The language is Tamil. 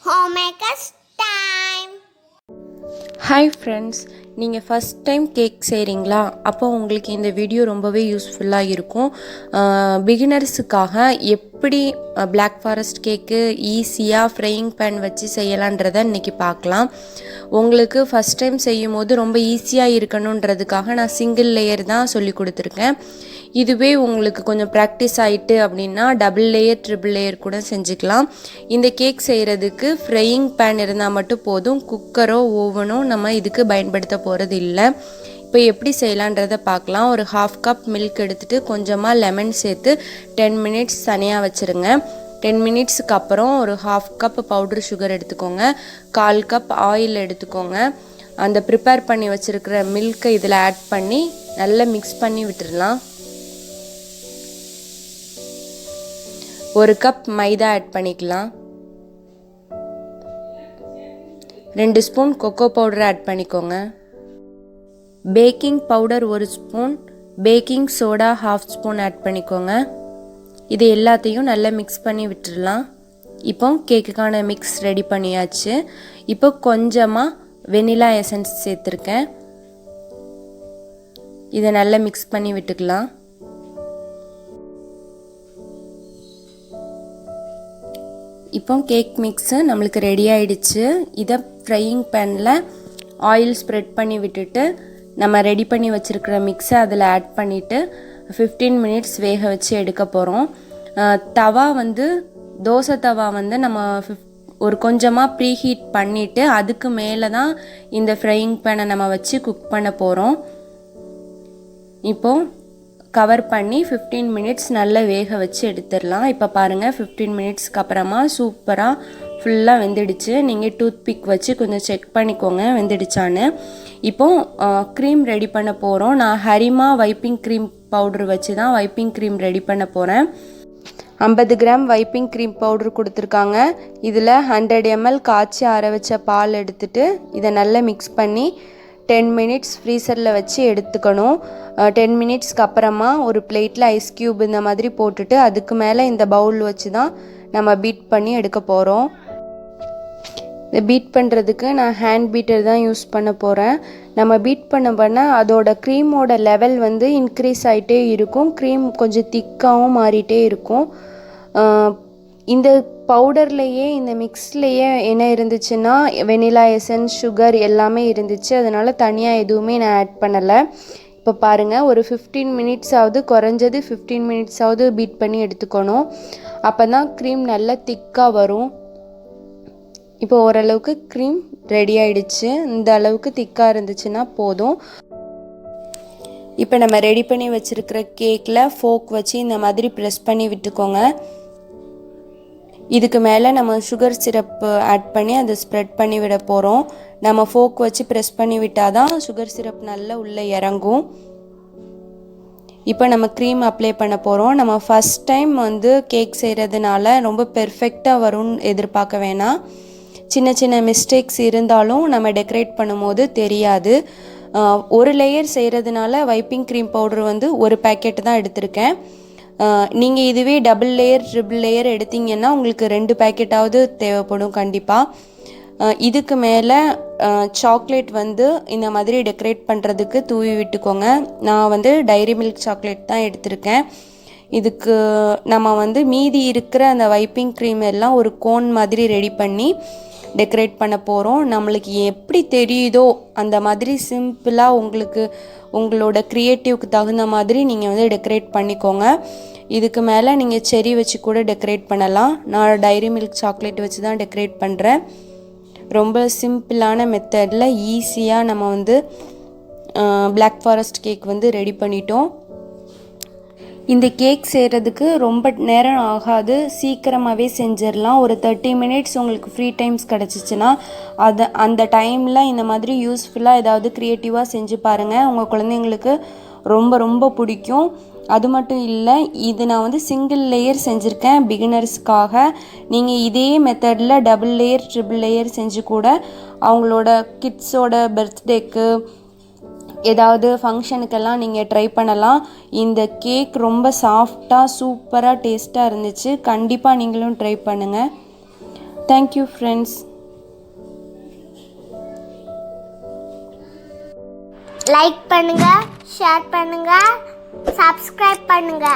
Homemakers time. ஹாய் ஃப்ரெண்ட்ஸ், நீங்கள் ஃபஸ்ட் டைம் கேக் செய்கிறீங்களா? அப்போ உங்களுக்கு இந்த வீடியோ ரொம்பவே யூஸ்ஃபுல்லாக இருக்கும். பிகினர்ஸுக்காக எப்படி பிளாக் ஃபாரஸ்ட் கேக்கு ஈஸியாக ஃப்ரையிங் பேன் வச்சு செய்யலான்றதை இன்றைக்கி பார்க்கலாம். உங்களுக்கு ஃபஸ்ட் டைம் செய்யும் போது ரொம்ப ஈஸியாக இருக்கணுன்றதுக்காக நான் சிங்கிள் லேயர் தான் சொல்லி கொடுத்துருக்கேன். இதுவே உங்களுக்கு கொஞ்சம் ப்ராக்டிஸ் ஆகிட்டு அப்படின்னா டபுள் லேயர் ட்ரிபிள் லேயர் கூட செஞ்சுக்கலாம். இந்த கேக் செய்கிறதுக்கு ஃப்ரையிங் பேன் இருந்தால் மட்டும் போதும். குக்கரோ ஓவனோ நம்ம இதுக்கு பயன்படுத்த போகிறது இல்லை. இப்போ எப்படி செய்யலான்றதை பார்க்கலாம். ஒரு 1/2 கப் மில்க் எடுத்துகிட்டு கொஞ்சமாக லெமன் சேர்த்து 10 மினிட்ஸ் தனியாக வச்சுருங்க. 10 மினிட்ஸுக்கு அப்புறம் ஒரு 1/2 கப் பவுடர் சுகர் எடுத்துக்கோங்க. 1/4 கப் ஆயில் எடுத்துக்கோங்க. அந்த ப்ரிப்பேர் பண்ணி வச்சுருக்கிற மில்கை இதில் ஆட் பண்ணி நல்லா மிக்ஸ் பண்ணி விட்டுடலாம். 1 கப் மைதா ஆட் பண்ணிக்கலாம். 2 ஸ்பூன் கொக்கோ பவுடர் ஆட் பண்ணிக்கோங்க. Baking powder 1 spoon, baking soda 1/2 spoon add பண்ணிக்கோங்க. இது எல்லாத்தையும் நல்லா மிக்ஸ் பண்ணி விட்டுடலாம். இப்போ கேக்குக்கான மிக்ஸ் ரெடி பண்ணியாச்சு. இப்போ கொஞ்சமாக வெனிலா எசன்ஸ் சேர்த்துருக்கேன். இதை நல்லா மிக்ஸ் பண்ணி விட்டுக்கலாம். இப்போ கேக் மிக்ஸு நம்மளுக்கு ரெடி ஆகிடுச்சு. இதை ஃப்ரையிங் பேனில் ஆயில் ஸ்ப்ரெட் பண்ணி விட்டுட்டு நம்ம ரெடி பண்ணி வச்சுருக்கிற மிக்ஸை அதில் ஆட் பண்ணிவிட்டு 15 மினிட்ஸ் வேக வச்சு எடுக்க போகிறோம். தவா தோசை தவா நம்ம ஒரு கொஞ்சமாக ப்ரீ ஹீட் பண்ணிவிட்டு அதுக்கு மேலே தான் இந்த ஃப்ரையிங் பேனை நம்ம வச்சு குக் பண்ண போகிறோம். இப்போது கவர் பண்ணி 15 மினிட்ஸ் நல்லா வேக வச்சு எடுத்துடலாம். இப்போ பாருங்கள், 15 மினிட்ஸ்க்கு அப்புறமா சூப்பராக ஃபுல்லாக வெந்துடுச்சு. நீங்கள் டூத் பிக் வச்சு கொஞ்சம் செக் பண்ணிக்கோங்க வெந்துடுச்சான்னு. இப்போது க்ரீம் ரெடி பண்ண போகிறோம். நான் ஹரிமா வைப்பிங் க்ரீம் பவுட்ரு வச்சு தான் வைப்பிங் க்ரீம் ரெடி பண்ண போகிறேன். 50 கிராம் வைப்பிங் க்ரீம் பவுட்ரு கொடுத்துருக்காங்க. இதில் 100 ml காய்ச்சி ஆற வச்ச பால் எடுத்துகிட்டு இதை நல்லா மிக்ஸ் பண்ணி 10 மினிட்ஸ் ஃப்ரீசரில் வச்சு எடுத்துக்கணும். 10 மினிட்ஸ்க்கு அப்புறமா ஒரு பிளேட்டில் ஐஸ் க்யூப் இந்த மாதிரி போட்டுட்டு அதுக்கு மேலே இந்த பவுல் வச்சு தான் நம்ம பீட் பண்ணி எடுக்க போகிறோம். இதை பீட் பண்ணுறதுக்கு நான் ஹேண்ட் பீட்டர் தான் யூஸ் பண்ண போகிறேன். நம்ம பீட் பண்ண அதோட க்ரீமோட லெவல் இன்க்ரீஸ் ஆகிட்டே இருக்கும். க்ரீம் கொஞ்சம் திக்காகவும் மாறிட்டே இருக்கும். இந்த பவுடர்லேயே இந்த மிக்ஸ்லேயே என்ன இருந்துச்சுன்னா வெனிலா எசன்ஸ், சுகர் எல்லாமே இருந்துச்சு. அதனால் தனியாக எதுவுமே நான் ஆட் பண்ணலை. இப்போ பாருங்கள், ஒரு 15 மினிட்ஸாவது குறைஞ்சது 15 மினிட்ஸாவது பீட் பண்ணி எடுத்துக்கணும். அப்போ தான் க்ரீம் நல்லா திக்காக வரும். இப்போ ஓரளவுக்கு க்ரீம் ரெடி ஆகிடுச்சு. இந்த அளவுக்கு திக்காக இருந்துச்சுன்னா போதும். இப்போ நம்ம ரெடி பண்ணி வச்சுருக்கிற கேக்கில் ஃபோக் வச்சு இந்த மாதிரி ப்ரெஸ் பண்ணி விட்டுக்கோங்க. இதுக்கு மேலே நம்ம சுகர் சிரப்பு ஆட் பண்ணி அதை ஸ்ப்ரெட் பண்ணி விட போகிறோம். நம்ம ஃபோக் வச்சு ப்ரெஸ் பண்ணி விட்டால் தான் சுகர் சிரப் நல்லா உள்ளே இறங்கும். இப்போ நம்ம க்ரீம் அப்ளை பண்ண போகிறோம். நம்ம ஃபஸ்ட் டைம் கேக் செய்கிறதுனால ரொம்ப பெர்ஃபெக்டாக வரும்னு எதிர்பார்க்க வேணாம். சின்ன சின்ன மிஸ்டேக்ஸ் இருந்தாலும் நம்ம டெக்கரேட் பண்ணும்போது தெரியாது. ஒரு லேயர் செய்கிறதுனால வைப்பிங் க்ரீம் பவுடர் ஒரு பேக்கெட் தான் எடுத்திருக்கேன். நீங்கள் இதுவே டபுள் லேயர் ட்ரிபிள் லேயர் எடுத்தீங்கன்னா உங்களுக்கு 2 பேக்கெட்டாவது தேவைப்படும் கண்டிப்பாக. இதுக்கு மேலே சாக்லேட் இந்த மாதிரி டெக்கரேட் பண்ணுறதுக்கு தூவி விட்டுக்கோங்க. நான் டைரி மில்க் சாக்லேட் தான் எடுத்திருக்கேன். இதுக்கு நம்ம மீதி இருக்கிற அந்த வைப்பிங் க்ரீம் எல்லாம் ஒரு கோன் மாதிரி ரெடி பண்ணி டெக்கரேட் பண்ண போகிறோம். நம்மளுக்கு எப்படி தெரியுதோ அந்த மாதிரி சிம்பிளாக உங்களோட க்ரியேட்டிவ்க்கு தகுந்த மாதிரி நீங்கள் டெக்கரேட் பண்ணிக்கோங்க. இதுக்கு மேலே நீங்கள் செரி வச்சு கூட டெக்கரேட் பண்ணலாம். நான் டைரி மில்க் சாக்லேட் வச்சு தான் டெக்கரேட் பண்ணுறேன். ரொம்ப சிம்பிளான மெத்தடில் ஈஸியாக நம்ம பிளாக் ஃபாரஸ்ட் கேக் ரெடி பண்ணிட்டோம். இந்த கேக் செய்கிறதுக்கு ரொம்ப நேரம் ஆகாது, சீக்கிரமாகவே செஞ்சிடலாம். ஒரு 30 மினிட்ஸ் உங்களுக்கு ஃப்ரீ டைம்ஸ் கிடச்சிச்சின்னா அந்த டைமில் இந்த மாதிரி யூஸ்ஃபுல்லாக ஏதாவது க்ரியேட்டிவாக செஞ்சு பாருங்கள். உங்கள் குழந்தைங்களுக்கு ரொம்ப ரொம்ப பிடிக்கும். அது மட்டும் இல்லை, இது நான் சிங்கிள் லேயர் செஞ்சுருக்கேன் பிகினர்ஸ்க்காக. நீங்கள் இதே மெத்தடில் டபுள் லேயர் ட்ரிபிள் லேயர் செஞ்சு கூட அவங்களோட கிட்ஸோட பர்த்டேக்கு ஏதாவது ஃபங்க்ஷனுக்கெல்லாம் நீங்கள் ட்ரை பண்ணலாம். இந்த கேக் ரொம்ப சாஃப்டாக சூப்பராக டேஸ்ட்டாக இருந்துச்சு. கண்டிப்பாக நீங்களும் ட்ரை பண்ணுங்கள். Thank you friends. லைக் பண்ணுங்க, ஷேர் பண்ணுங்க, சப்ஸ்கிரைப் பண்ணுங்க.